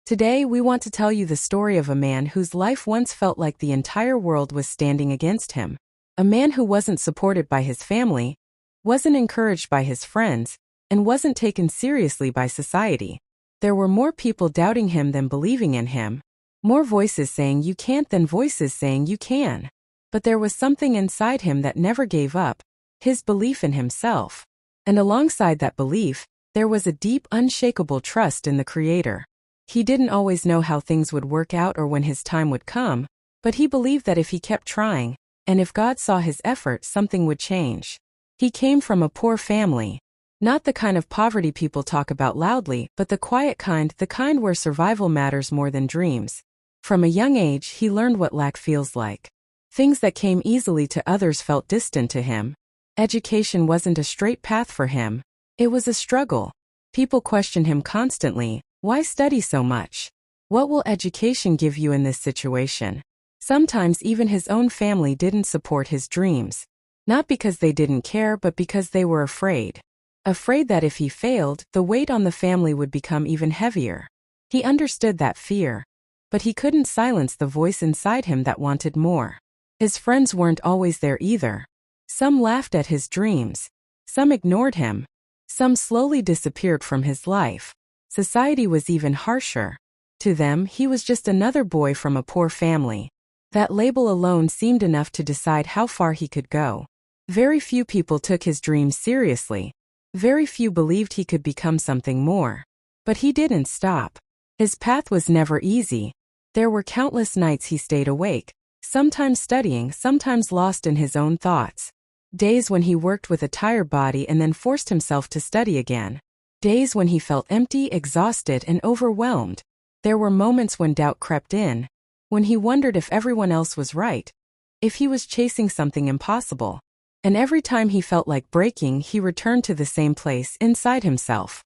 Today, we want to tell you the story of a man whose life once felt like the entire world was standing against him. A man who wasn't supported by his family, wasn't encouraged by his friends, and wasn't taken seriously by society. There were more people doubting him than believing in him. More voices saying you can't than voices saying you can. But there was something inside him that never gave up, his belief in himself. And alongside that belief, there was a deep, unshakable trust in the Creator. He didn't always know how things would work out or when his time would come, but he believed that if he kept trying, and if God saw his effort, something would change. He came from a poor family. Not the kind of poverty people talk about loudly, but the quiet kind, the kind where survival matters more than dreams. From a young age, he learned what lack feels like. Things that came easily to others felt distant to him. Education wasn't a straight path for him. It was a struggle. People questioned him constantly. Why study so much? What will education give you in this situation? Sometimes even his own family didn't support his dreams. Not because they didn't care, but because they were afraid. Afraid that if he failed, the weight on the family would become even heavier. He understood that fear. But he couldn't silence the voice inside him that wanted more. His friends weren't always there either. Some laughed at his dreams. Some ignored him. Some slowly disappeared from his life. Society was even harsher. To them, he was just another boy from a poor family. That label alone seemed enough to decide how far he could go. Very few people took his dreams seriously. Very few believed he could become something more. But he didn't stop. His path was never easy. There were countless nights he stayed awake, sometimes studying, sometimes lost in his own thoughts. Days when he worked with a tired body and then forced himself to study again. Days when he felt empty, exhausted, and overwhelmed. There were moments when doubt crept in, when he wondered if everyone else was right, if he was chasing something impossible. And every time he felt like breaking, he returned to the same place, inside himself.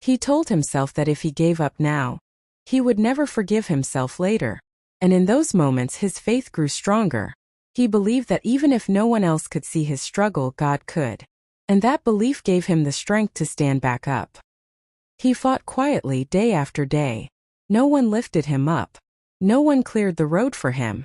He told himself that if he gave up now, he would never forgive himself later. And in those moments his faith grew stronger. He believed that even if no one else could see his struggle, God could. And that belief gave him the strength to stand back up. He fought quietly day after day. No one lifted him up. No one cleared the road for him.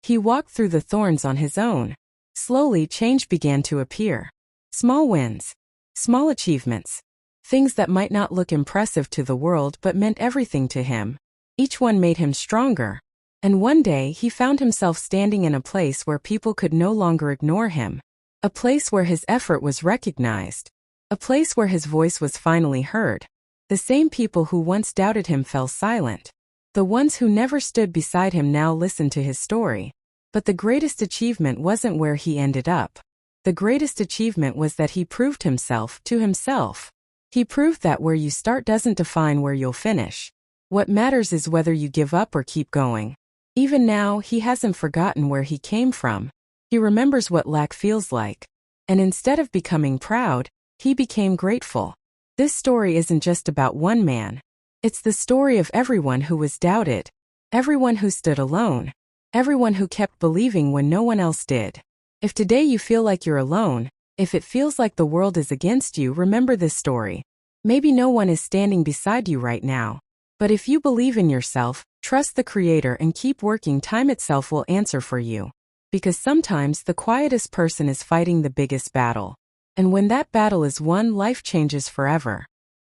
He walked through the thorns on his own. Slowly, change began to appear. Small wins. Small achievements. Things that might not look impressive to the world but meant everything to him. Each one made him stronger. And one day he found himself standing in a place where people could no longer ignore him. A place where his effort was recognized. A place where his voice was finally heard. The same people who once doubted him fell silent. The ones who never stood beside him now listened to his story. But the greatest achievement wasn't where he ended up. The greatest achievement was that he proved himself to himself. He proved that where you start doesn't define where you'll finish. What matters is whether you give up or keep going. Even now, he hasn't forgotten where he came from. He remembers what lack feels like. And instead of becoming proud, he became grateful. This story isn't just about one man. It's the story of everyone who was doubted. Everyone who stood alone. Everyone who kept believing when no one else did. If today you feel like you're alone, if it feels like the world is against you, remember this story. Maybe no one is standing beside you right now. But if you believe in yourself, trust the Creator and keep working, time itself will answer for you. Because sometimes the quietest person is fighting the biggest battle. And when that battle is won, life changes forever.